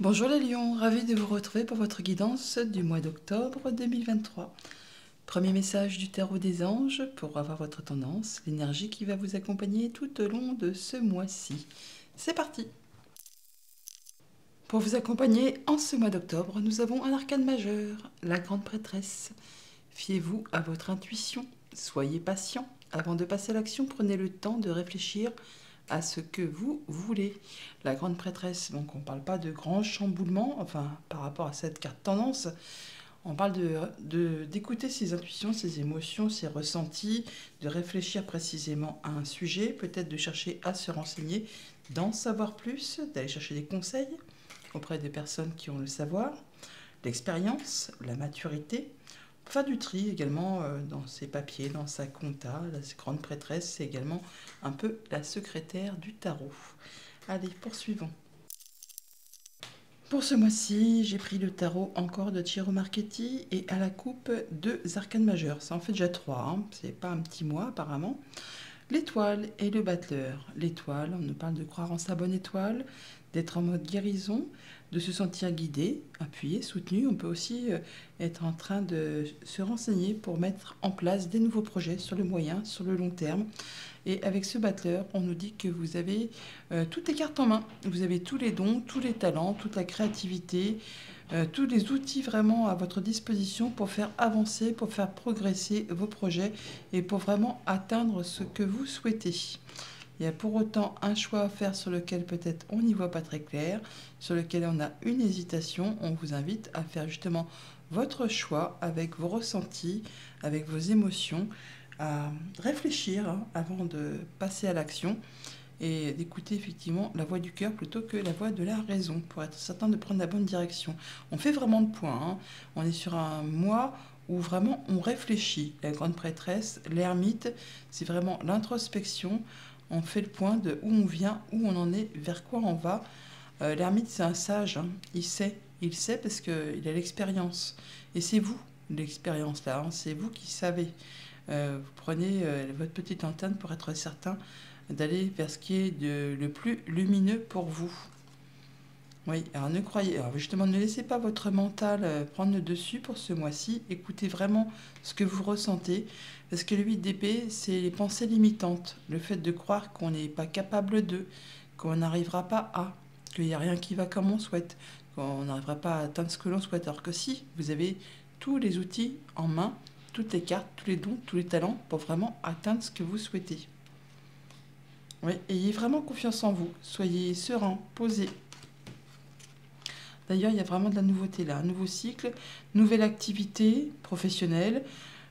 Bonjour les lions, ravi de vous retrouver pour votre guidance du mois d'octobre 2023. Premier message du tarot des anges pour avoir votre tendance, l'énergie qui va vous accompagner tout au long de ce mois-ci. C'est parti! Pour vous accompagner en ce mois d'octobre, nous avons un arcane majeur, la grande prêtresse. Fiez-vous à votre intuition, soyez patient. Avant de passer à l'action, prenez le temps de réfléchir à ce que vous voulez. La grande prêtresse, donc on ne parle pas de grands chamboulements, enfin par rapport à cette carte tendance, on parle d'écouter ses intuitions, ses émotions, ses ressentis, de réfléchir précisément à un sujet, peut-être de chercher à se renseigner, d'en savoir plus, d'aller chercher des conseils auprès des personnes qui ont le savoir, l'expérience, la maturité. Faire du tri également dans ses papiers, dans sa compta. La grande prêtresse, c'est également un peu la secrétaire du tarot. Allez, poursuivons. Pour ce mois-ci, j'ai pris le tarot encore de Ciro Marchetti et à la coupe 2 arcanes majeurs. Ça en fait déjà 3, hein. C'est pas un petit mois apparemment. L'étoile et le battleur. L'étoile, on nous parle de croire en sa bonne étoile, d'être en mode guérison, de se sentir guidé, appuyé, soutenu. On peut aussi être en train de se renseigner pour mettre en place des nouveaux projets sur le moyen, sur le long terme. Et avec ce battleur, on nous dit que vous avez toutes les cartes en main. Vous avez tous les dons, tous les talents, toute la créativité, tous les outils vraiment à votre disposition pour faire avancer, pour faire progresser vos projets et pour vraiment atteindre ce que vous souhaitez. Il y a pour autant un choix à faire sur lequel peut-être on n'y voit pas très clair, sur lequel on a une hésitation. On vous invite à faire justement votre choix avec vos ressentis, avec vos émotions, à réfléchir avant de passer à l'action et d'écouter effectivement la voix du cœur plutôt que la voix de la raison pour être certain de prendre la bonne direction. On fait vraiment le point, hein. On est sur un mois où vraiment on réfléchit. La grande prêtresse, l'ermite, c'est vraiment l'introspection. On fait le point de où on vient, où on en est, vers quoi on va. L'ermite, c'est un sage, hein. Il sait parce qu'il a l'expérience. Et c'est vous, l'expérience là, hein. C'est vous qui savez. Vous prenez votre petite antenne pour être certain d'aller vers ce qui est le plus lumineux pour vous. Oui, alors justement, ne laissez pas votre mental prendre le dessus pour ce mois-ci. Écoutez vraiment ce que vous ressentez. Parce que le 8 d'épée, c'est les pensées limitantes. Le fait de croire qu'on n'est pas capable de, qu'on n'arrivera pas à, qu'il n'y a rien qui va comme on souhaite, qu'on n'arrivera pas à atteindre ce que l'on souhaite. Alors que si, vous avez tous les outils en main, toutes les cartes, tous les dons, tous les talents pour vraiment atteindre ce que vous souhaitez. Oui, ayez vraiment confiance en vous. Soyez serein, posé. D'ailleurs, il y a vraiment de la nouveauté là, un nouveau cycle, nouvelle activité professionnelle,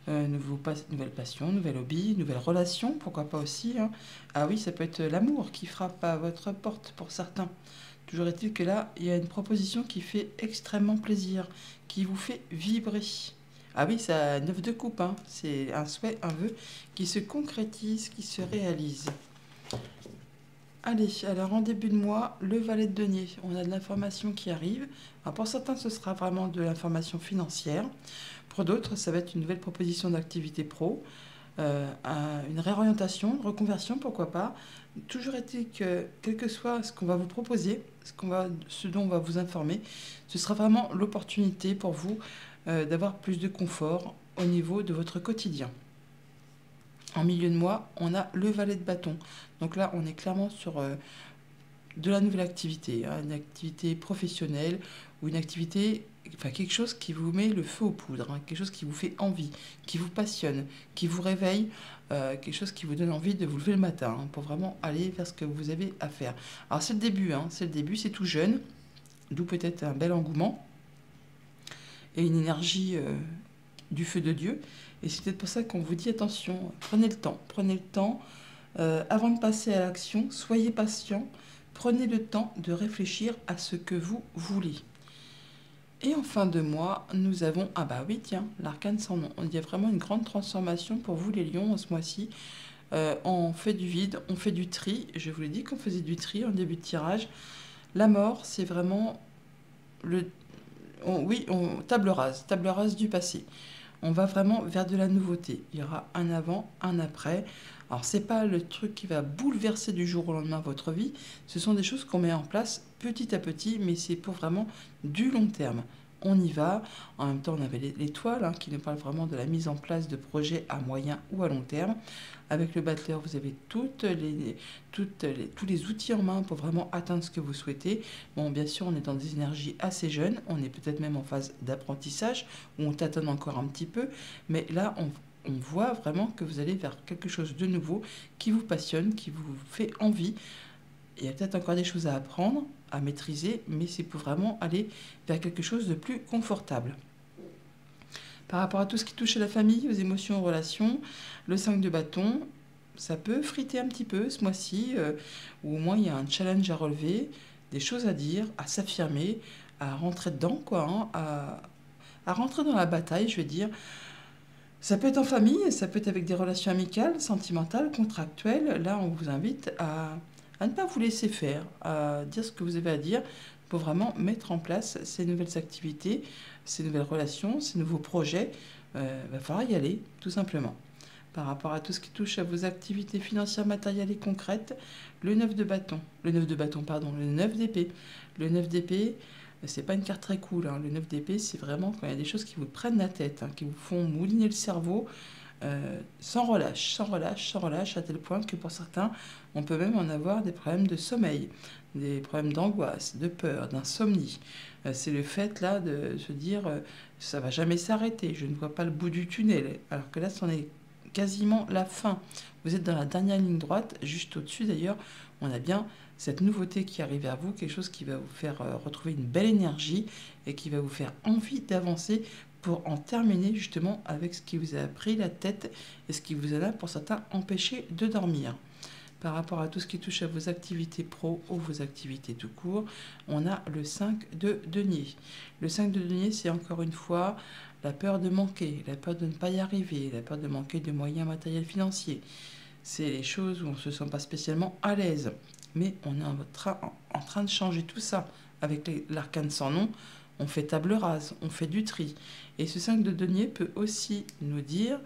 nouvelle passion, nouvel hobby, nouvelle relation, pourquoi pas aussi, hein. Ah oui, ça peut être l'amour qui frappe à votre porte pour certains. Toujours est-il que là, il y a une proposition qui fait extrêmement plaisir, qui vous fait vibrer. Ah oui, ça 9 de coupe, hein. C'est un souhait, un vœu qui se concrétise, qui se réalise. Allez, alors en début de mois, le valet de denier, on a de l'information qui arrive. Alors pour certains, ce sera vraiment de l'information financière. Pour d'autres, ça va être une nouvelle proposition d'activité pro, une réorientation, une reconversion, pourquoi pas. Toujours est-il que, quel que soit ce qu'on va vous proposer, ce dont on va vous informer, ce sera vraiment l'opportunité pour vous d'avoir plus de confort au niveau de votre quotidien. En milieu de mois, on a le valet de bâton. Donc là, on est clairement sur de la nouvelle activité, hein, une activité professionnelle ou une activité, enfin quelque chose qui vous met le feu aux poudres, hein, quelque chose qui vous fait envie, qui vous passionne, qui vous réveille, quelque chose qui vous donne envie de vous lever le matin, hein, pour vraiment aller vers ce que vous avez à faire. Alors c'est le début, hein, c'est tout jeune, d'où peut-être un bel engouement et une énergie du feu de Dieu. Et c'est peut-être pour ça qu'on vous dit attention, prenez le temps avant de passer à l'action, soyez patient, prenez le temps de réfléchir à ce que vous voulez. Et en fin de mois, nous avons, ah bah oui tiens, l'arcane sans nom. Il y a vraiment une grande transformation pour vous les lions en ce mois-ci. On fait du vide, on fait du tri. Je vous l'ai dit qu'on faisait du tri en début de tirage. La mort, c'est vraiment table rase du passé. On va vraiment vers de la nouveauté. Il y aura un avant, un après. Alors, c'est pas le truc qui va bouleverser du jour au lendemain votre vie. Ce sont des choses qu'on met en place petit à petit, mais c'est pour vraiment du long terme. On y va. En même temps, on avait l'étoile qui nous parle vraiment de la mise en place de projets à moyen ou à long terme. Avec le battleur, vous avez tous les outils en main pour vraiment atteindre ce que vous souhaitez. Bon, bien sûr, on est dans des énergies assez jeunes. On est peut-être même en phase d'apprentissage où on tâtonne encore un petit peu. Mais là, on voit vraiment que vous allez vers quelque chose de nouveau qui vous passionne, qui vous fait envie. Il y a peut-être encore des choses à apprendre, à maîtriser, mais c'est pour vraiment aller vers quelque chose de plus confortable. Par rapport à tout ce qui touche à la famille, aux émotions, aux relations, le 5 de bâton, ça peut friter un petit peu ce mois-ci, où au moins il y a un challenge à relever, des choses à dire, à s'affirmer, à rentrer dedans, quoi, à rentrer dans la bataille, je vais dire. Ça peut être en famille, ça peut être avec des relations amicales, sentimentales, contractuelles. Là, on vous invite à ne pas vous laisser faire, à dire ce que vous avez à dire pour vraiment mettre en place ces nouvelles activités, ces nouvelles relations, ces nouveaux projets. Il va falloir y aller, tout simplement. Par rapport à tout ce qui touche à vos activités financières, matérielles et concrètes, le 9 de bâton, le 9 de bâton, pardon, le 9 d'épée. Le 9 d'épée, c'est pas une carte très cool. Le 9 d'épée, c'est vraiment quand il y a des choses qui vous prennent la tête, qui vous font mouliner le cerveau, sans relâche, sans relâche, sans relâche, à tel point que pour certains, on peut même en avoir des problèmes de sommeil, des problèmes d'angoisse, de peur, d'insomnie. C'est le fait là de se dire ça va jamais s'arrêter, je ne vois pas le bout du tunnel, alors que là, c'en est quasiment la fin. Vous êtes dans la dernière ligne droite, juste au-dessus d'ailleurs, on a bien cette nouveauté qui arrive vers vous, quelque chose qui va vous faire retrouver une belle énergie et qui va vous faire envie d'avancer pour en terminer justement avec ce qui vous a pris la tête et ce qui vous a, pour certains, empêché de dormir. Par rapport à tout ce qui touche à vos activités pro ou vos activités tout court, on a le 5 de denier. Le 5 de denier, c'est encore une fois la peur de manquer, la peur de ne pas y arriver, la peur de manquer de moyens matériels financiers. C'est les choses où on ne se sent pas spécialement à l'aise. Mais on est en train de changer tout ça. Avec l'arcane sans nom, on fait table rase, on fait du tri. Et ce 5 de denier peut aussi nous dire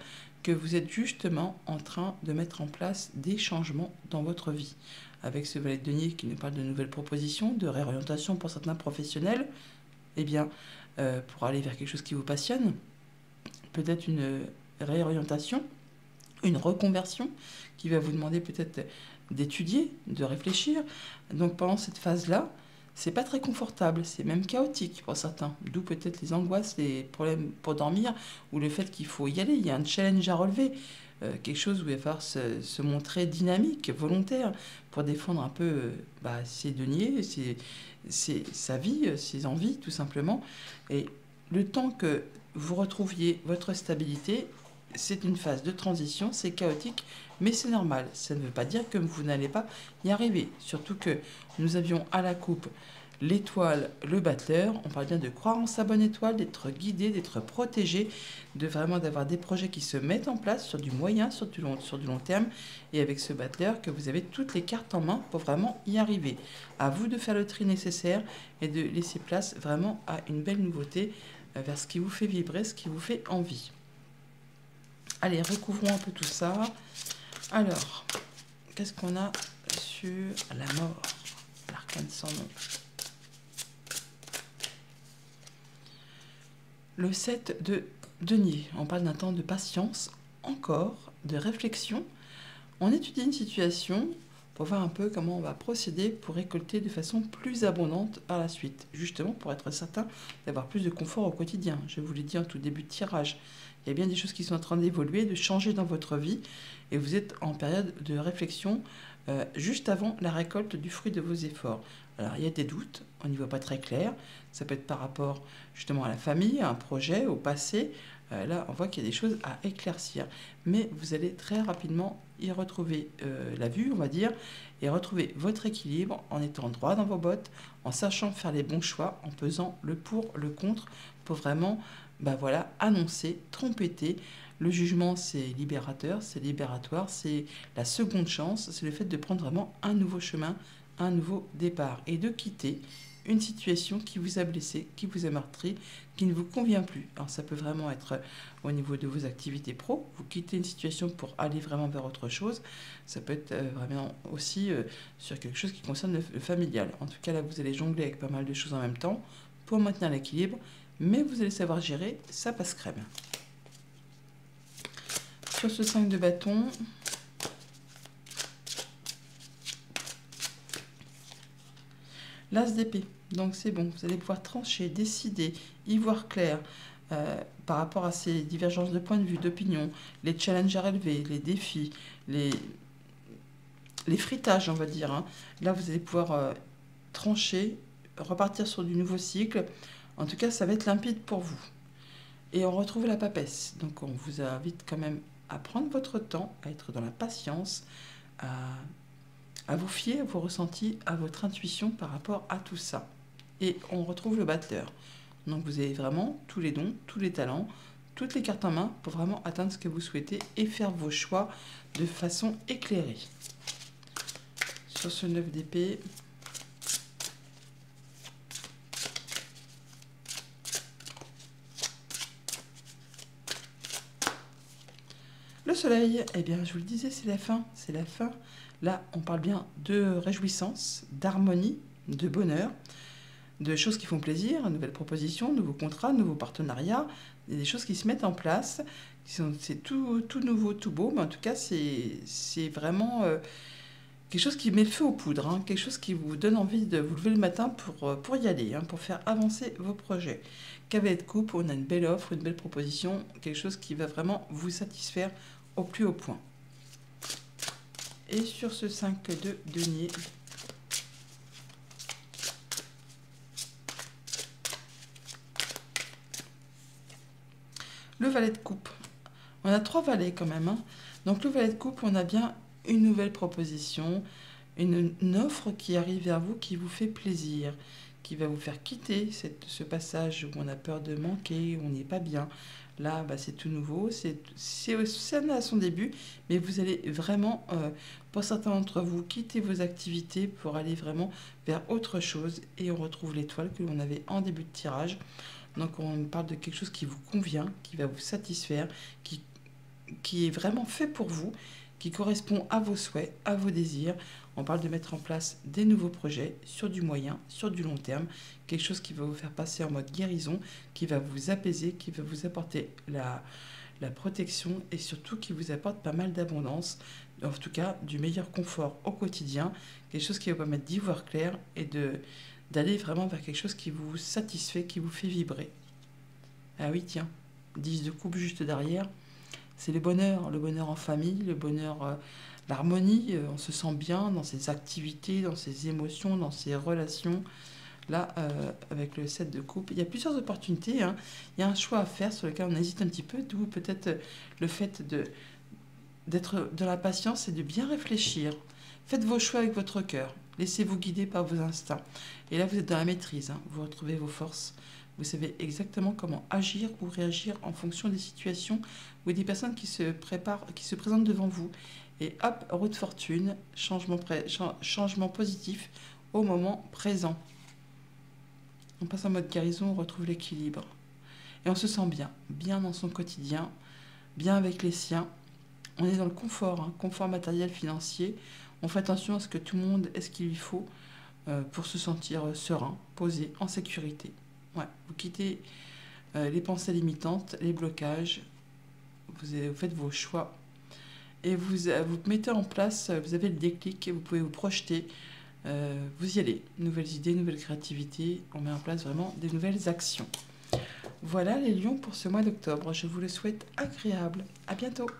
que vous êtes justement en train de mettre en place des changements dans votre vie. Avec ce valet de denier qui nous parle de nouvelles propositions, de réorientation pour certains professionnels, eh bien, pour aller vers quelque chose qui vous passionne, peut-être une réorientation, une reconversion qui va vous demander peut-être d'étudier, de réfléchir. Donc pendant cette phase-là, c'est pas très confortable, c'est même chaotique pour certains. D'où peut-être les angoisses, les problèmes pour dormir, ou le fait qu'il faut y aller. Il y a un challenge à relever, quelque chose où il va falloir se montrer dynamique, volontaire, pour défendre un peu ses deniers, sa vie, ses envies, tout simplement. Et le temps que vous retrouviez votre stabilité, c'est une phase de transition, c'est chaotique, mais c'est normal. Ça ne veut pas dire que vous n'allez pas y arriver. Surtout que nous avions à la coupe l'étoile, le battleur. On parle bien de croire en sa bonne étoile, d'être guidé, d'être protégé, de vraiment d'avoir des projets qui se mettent en place sur du moyen, sur du long terme. Et avec ce battleur, que vous avez toutes les cartes en main pour vraiment y arriver. À vous de faire le tri nécessaire et de laisser place vraiment à une belle nouveauté vers ce qui vous fait vibrer, ce qui vous fait envie. Allez, recouvrons un peu tout ça. Alors, qu'est-ce qu'on a sur la mort, l'arcane sans nom? Le 7 de denier, on parle d'un temps de patience, encore, de réflexion. On étudie une situation pour voir un peu comment on va procéder pour récolter de façon plus abondante par la suite, justement pour être certain d'avoir plus de confort au quotidien. Je vous l'ai dit en tout début de tirage. Il y a bien des choses qui sont en train d'évoluer, de changer dans votre vie, et vous êtes en période de réflexion juste avant la récolte du fruit de vos efforts. Alors il y a des doutes, on n'y voit pas très clair, ça peut être par rapport justement à la famille, à un projet, au passé. Là on voit qu'il y a des choses à éclaircir, mais vous allez très rapidement y retrouver la vue, on va dire, et retrouver votre équilibre en étant droit dans vos bottes, en sachant faire les bons choix, en pesant le pour, le contre, pour vraiment annoncer, trompeter. Le jugement, c'est libérateur, c'est libératoire, c'est la seconde chance, c'est le fait de prendre vraiment un nouveau chemin, un nouveau départ et de quitter une situation qui vous a blessé, qui vous a meurtri, qui ne vous convient plus. Alors ça peut vraiment être au niveau de vos activités pro, vous quittez une situation pour aller vraiment vers autre chose. Ça peut être vraiment aussi sur quelque chose qui concerne le familial. En tout cas là, vous allez jongler avec pas mal de choses en même temps pour maintenir l'équilibre, mais vous allez savoir gérer, ça passe crème. Sur ce 5 de bâton, l'as d'épée, donc c'est bon, vous allez pouvoir trancher, décider, y voir clair par rapport à ces divergences de point de vue, d'opinion, les challenges à relever, les défis, les fritages, on va dire. Hein. Là, vous allez pouvoir trancher, repartir sur du nouveau cycle. En tout cas, ça va être limpide pour vous. Et on retrouve la papesse. Donc, on vous invite quand même à prendre votre temps, à être dans la patience, à vous fier à vos ressentis, à votre intuition par rapport à tout ça. Et on retrouve le battleur. Donc vous avez vraiment tous les dons, tous les talents, toutes les cartes en main pour vraiment atteindre ce que vous souhaitez et faire vos choix de façon éclairée. Sur ce 9 d'épée, le soleil, eh bien je vous le disais, c'est la fin, c'est la fin. Là, on parle bien de réjouissance, d'harmonie, de bonheur, de choses qui font plaisir, nouvelles propositions, nouveaux contrats, nouveaux partenariats, des choses qui se mettent en place. C'est tout nouveau, tout beau, mais en tout cas, c'est vraiment quelque chose qui met le feu aux poudres, hein, quelque chose qui vous donne envie de vous lever le matin pour y aller, hein, pour faire avancer vos projets. Cabinet de coupe, on a une belle offre, une belle proposition, quelque chose qui va vraiment vous satisfaire au plus haut point. Et sur ce 5 de denier, le valet de coupe. On a 3 valets quand même. Hein. Donc le valet de coupe, on a bien une nouvelle proposition, une offre qui arrive vers vous, qui vous fait plaisir, qui va vous faire quitter ce passage où on a peur de manquer, où on n'est pas bien. Là, bah, c'est tout nouveau, c'est à son début, mais vous allez vraiment, pour certains d'entre vous, quitter vos activités pour aller vraiment vers autre chose. Et on retrouve l'étoile que l'on avait en début de tirage. Donc on parle de quelque chose qui vous convient, qui va vous satisfaire, qui est vraiment fait pour vous, qui correspond à vos souhaits, à vos désirs. On parle de mettre en place des nouveaux projets sur du moyen, sur du long terme, quelque chose qui va vous faire passer en mode guérison, qui va vous apaiser, qui va vous apporter la protection et surtout qui vous apporte pas mal d'abondance, en tout cas du meilleur confort au quotidien, quelque chose qui va vous permettre d'y voir clair et d'aller vraiment vers quelque chose qui vous satisfait, qui vous fait vibrer. Ah oui, tiens, 10 de coupe juste derrière. C'est le bonheur en famille, le bonheur, l'harmonie, on se sent bien dans ses activités, dans ses émotions, dans ses relations. Là, avec le 7 de coupe, il y a plusieurs opportunités. Hein. Il y a un choix à faire sur lequel on hésite un petit peu, d'où peut-être le fait d'être dans la patience et de bien réfléchir. Faites vos choix avec votre cœur. Laissez-vous guider par vos instincts. Et là, vous êtes dans la maîtrise. Hein. Vous retrouvez vos forces. Vous savez exactement comment agir ou réagir en fonction des situations ou des personnes qui se présentent devant vous. Et hop, roue de fortune, changement positif au moment présent. On passe en mode guérison, on retrouve l'équilibre. Et on se sent bien, bien dans son quotidien, bien avec les siens. On est dans le confort, hein, confort matériel, financier. On fait attention à ce que tout le monde ait ce qu'il lui faut pour se sentir serein, posé, en sécurité. Ouais, vous quittez les pensées limitantes, les blocages, vous faites vos choix et vous mettez en place, vous avez le déclic, vous pouvez vous projeter, vous y allez. Nouvelles idées, nouvelles créativités, on met en place vraiment des nouvelles actions. Voilà les lions pour ce mois d'octobre, je vous le souhaite agréable. À bientôt.